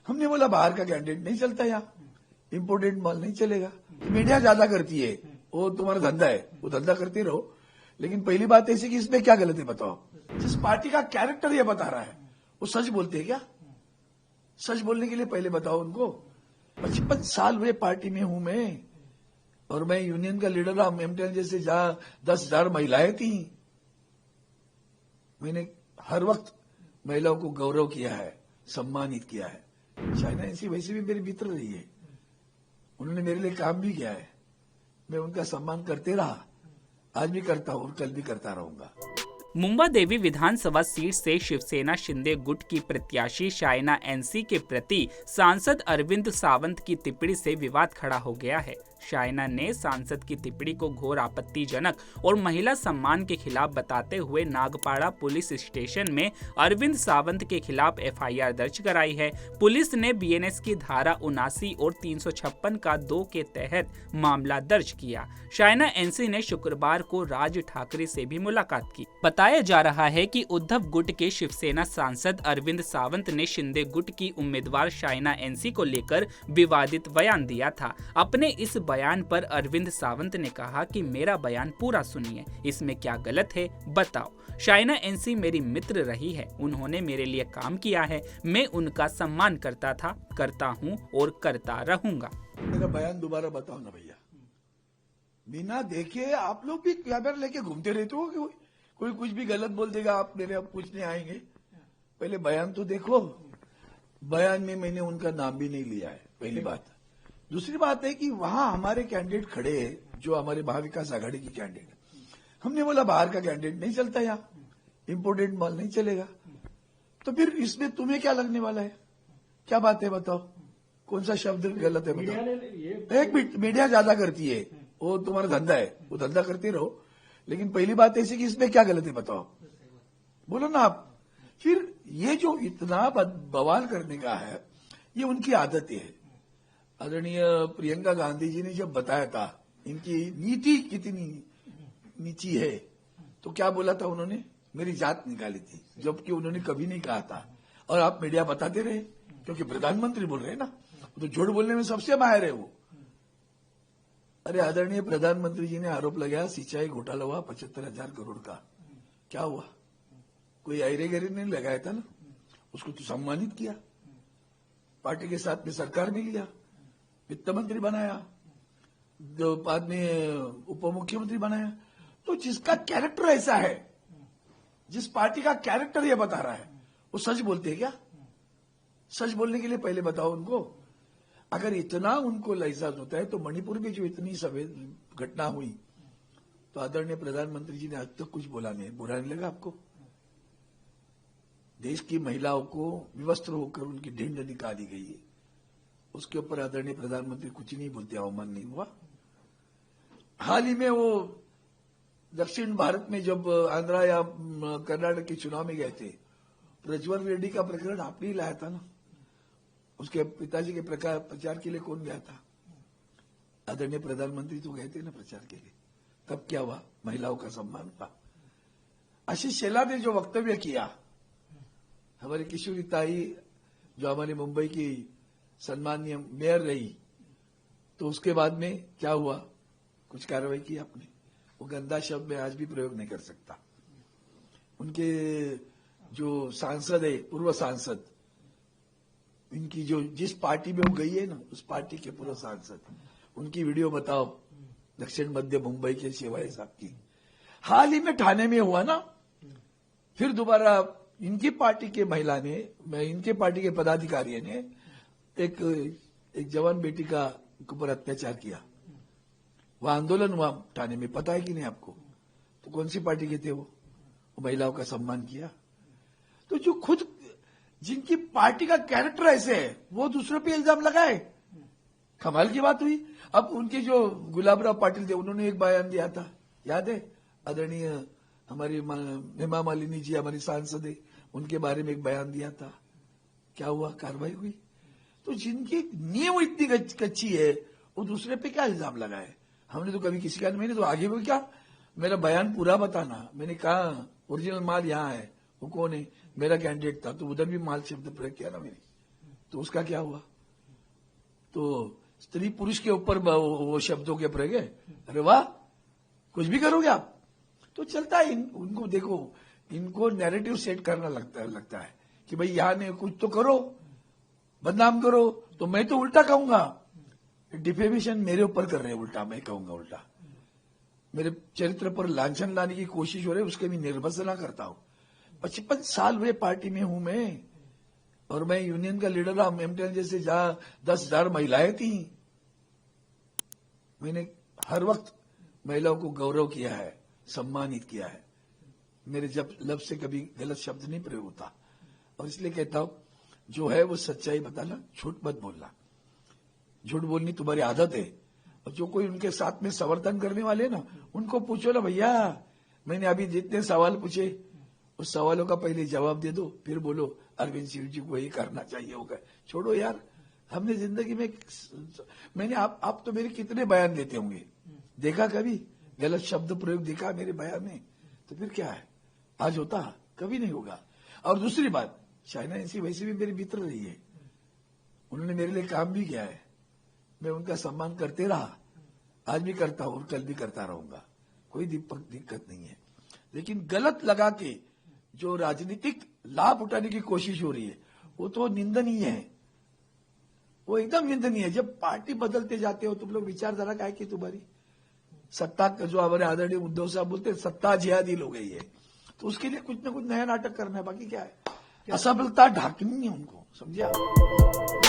हमने बोला बाहर का कैंडिडेट नहीं चलता, यहाँ इंपोर्टेड माल नहीं चलेगा। मीडिया ज्यादा करती है, वो तुम्हारा धंधा है, वो धंधा करते रहो। लेकिन पहली बात ऐसी कि इसमें क्या गलत है बताओ। जिस पार्टी का कैरेक्टर ये बता रहा है वो सच बोलते हैं क्या? सच बोलने के लिए पहले बताओ उनको। 55 साल हुए पार्टी में हूं मैं, और मैं यूनियन का लीडर रहा। एमटीएन जैसे जहां 10,000 महिलाएं थी, मैंने हर वक्त महिलाओं को गौरव किया है, सम्मानित किया है। चाइना एनसी वैसे भी मेरी मित्र रही है, उन्होंने मेरे लिए काम भी किया है। मैं उनका सम्मान करते रहा, आज भी करता हूं और कल भी करता रहूंगा। मुंबा देवी विधानसभा सीट से शिवसेना शिंदे गुट की प्रत्याशी शाइना एनसी के प्रति सांसद अरविंद सावंत की टिप्पणी से विवाद खड़ा हो गया है। शाइना ने सांसद की टिप्पणी को घोर आपत्तिजनक और महिला सम्मान के खिलाफ बताते हुए नागपाड़ा पुलिस स्टेशन में अरविंद सावंत के खिलाफ एफआईआर दर्ज कराई है। पुलिस ने बीएनएस की धारा 79 और 356 का 2 के तहत मामला दर्ज किया। शाइना एनसी ने शुक्रवार को राज ठाकरे से भी मुलाकात की। बताया जा रहा है कि उद्धव गुट के शिवसेना सांसद अरविंद सावंत ने शिंदे गुट की उम्मीदवार शाइना एनसी को लेकर विवादित बयान दिया था। अपने इस बयान पर अरविंद सावंत ने कहा कि मेरा बयान पूरा सुनिए, इसमें क्या गलत है बताओ। शाइना एनसी मेरी मित्र रही है, उन्होंने मेरे लिए काम किया है, मैं उनका सम्मान करता था, करता हूं और करता रहूंगा। मेरा बयान दोबारा बताओ ना भैया। बिना देखे आप लोग भी कैमरा लेके घूमते रहते हो कि कोई कुछ भी गलत बोल देगा, आप मेरे अब पूछने आएंगे। पहले बयान तो देखो। बयान में मैंने उनका नाम भी नहीं लिया है, पहली बात। दूसरी बात है कि वहां हमारे कैंडिडेट खड़े हैं, जो हमारे महाविकास आघाड़ी की कैंडिडेट। हमने बोला बाहर का कैंडिडेट नहीं चलता, यहाँ इंपोर्टेड माल नहीं चलेगा। तो फिर इसमें तुम्हें क्या लगने वाला है? क्या बात है बताओ, कौन सा शब्द गलत है बताओ। एक मिनट, मीडिया ज्यादा करती है, वो तुम्हारा धंधा है, वो धंधा करते रहो। लेकिन पहली बात ऐसी कि इसमें क्या गलत है बताओ, बोलो ना आप। फिर ये जो इतना बवाल करने का है, ये उनकी आदत है। आदरणीय प्रियंका गांधी जी ने जब बताया था इनकी नीति कितनी नीची है, तो क्या बोला था उन्होंने? मेरी जात निकाली थी, जबकि उन्होंने कभी नहीं कहा था। और आप मीडिया बताते रहे, क्योंकि प्रधानमंत्री बोल रहे हैं ना, तो झूठ बोलने में सबसे माहिर है वो। अरे आदरणीय प्रधानमंत्री जी ने आरोप लगाया सिंचाई घोटाला हुआ 75,000 करोड़ का। क्या हुआ? कोई आयरे गहरे ने लगाया था ना, उसको तो सम्मानित किया, पार्टी के साथ में सरकार में लिया, वित्त मंत्री बनाया, जो बाद में उप मुख्यमंत्री बनाया। तो जिसका कैरेक्टर ऐसा है, जिस पार्टी का कैरेक्टर ये बता रहा है, वो सच बोलते हैं क्या? सच बोलने के लिए पहले बताओ उनको। अगर इतना उनको एहसास होता है तो मणिपुर में जो इतनी घटना हुई, तो आदरणीय प्रधानमंत्री जी ने आज तक कुछ बोला नहीं। बुरा नहीं लगा आपको? देश की महिलाओं को विवस्त्र होकर उनकी ढिंड निकाली गई है, उसके ऊपर आदरणीय प्रधानमंत्री कुछ नहीं बोलते, अवमान नहीं हुआ। हाल ही में वो दक्षिण भारत में जब आंध्रा या कर्नाटक के चुनाव में गए थे, प्रज्वल रेड्डी का प्रकरण आपने ही लाया था ना। उसके पिताजी के प्रचार के लिए कौन गया था? आदरणीय प्रधानमंत्री तो गए थे ना प्रचार के लिए। तब क्या हुआ? महिलाओं का सम्मान हुआ। आशीष शेलार ने जो वक्तव्य किया, हमारी किशोरी ताई जो हमारे मुंबई की सम्मानीय मेयर रही, तो उसके बाद में क्या हुआ? कुछ कार्रवाई की आपने? वो गंदा शब्द मैं आज भी प्रयोग नहीं कर सकता। उनके जो सांसद है, पूर्व सांसद, इनकी जो जिस पार्टी में वो गई है ना, उस पार्टी के पूर्व सांसद, उनकी वीडियो बताओ, दक्षिण मध्य मुंबई के शिवाय साहब की। हाल ही में ठाणे में हुआ ना, फिर दोबारा इनकी पार्टी के महिला ने, इनके पार्टी के पदाधिकारी ने एक जवान बेटी का ऊपर अत्याचार किया। वह आंदोलन हुआ ठाणे में, पता है कि नहीं आपको? तो कौन सी पार्टी के थे वो महिलाओं का सम्मान किया। तो जो खुद जिनकी पार्टी का कैरेक्टर ऐसे है, वो दूसरों पे इल्जाम लगाए, कमाल की बात हुई। अब उनके जो गुलाबराव पाटिल थे, उन्होंने एक बयान दिया था, याद है? आदरणीय हमारी हेमा मालिनी जी हमारी सांसद है, उनके बारे में एक बयान दिया था। क्या हुआ? कार्रवाई हुई। तो जिनकी नींव इतनी कच्ची है, वो दूसरे पे क्या इल्जाम लगाए? हमने तो कभी किसी का, मैंने तो आगे भी क्या, मेरा बयान पूरा बताना। मैंने कहा ओरिजिनल माल यहाँ है, वो कौन है? मेरा कैंडिडेट था, तो उधर भी माल शब्द प्रयोग किया ना। मेरी तो उसका क्या हुआ? तो स्त्री पुरुष के ऊपर वो शब्दों के प्रयोग है, अरे वाह कुछ भी करोगे आप, तो चलता है। उनको देखो, इनको नैरेटिव सेट करना लगता है कि भाई यहां ने कुछ तो करो, बदनाम करो, तो मैं तो उल्टा कहूंगा। डिफेमेशन मेरे ऊपर कर रहे हैं उल्टा, मैं कहूंगा उल्टा। मेरे चरित्र पर लांछन लाने की कोशिश हो रही है, उसके भी निर्भसना करता हूं। 55 साल हुए पार्टी में हूं मैं, और मैं यूनियन का लीडर रहा। एमटीएन जैसे जहां 10,000 महिलाएं थी, मैंने हर वक्त महिलाओं को गौरव किया है, सम्मानित किया है। मेरे जब लब से कभी गलत शब्द नहीं प्रयोग होता, और इसलिए कहता हूं जो है वो सच्चाई बताना, झूठ मत बोलना। झूठ बोलनी तुम्हारी आदत है। और जो कोई उनके साथ में समर्थन करने वाले हैं ना, उनको पूछो ना, भैया मैंने अभी जितने सवाल पूछे उस सवालों का पहले जवाब दे दो, फिर बोलो अरविंद सिंह जी को यही करना चाहिए होगा। छोड़ो यार, हमने जिंदगी में मैंने आप तो मेरे कितने बयान देते होंगे, देखा कभी गलत शब्द प्रयोग देखा मेरे बयान में? तो फिर क्या है, आज होता? कभी नहीं होगा। और दूसरी बात, शाइना एनसी वैसे भी मेरी मित्र रही है, उन्होंने मेरे लिए काम भी किया है, मैं उनका सम्मान करते रहा, आज भी करता हूं और कल भी करता रहूंगा, कोई दिक्कत नहीं है। लेकिन गलत लगा के जो राजनीतिक लाभ उठाने की कोशिश हो रही है, वो तो निंदनीय है, वो एकदम निंदनीय है। जब पार्टी बदलते जाते हो तुम लोग, विचारधारा क्या है कि तुम्हारी सत्ता, जो हमारे आदरणीय उद्धव साहब बोलते हैं, सत्ता जिहादी हो गई है, तो उसके लिए कुछ ना कुछ नया नाटक करना है, बाकी क्या है, असफलता ढांकनी है उनको, समझे आप?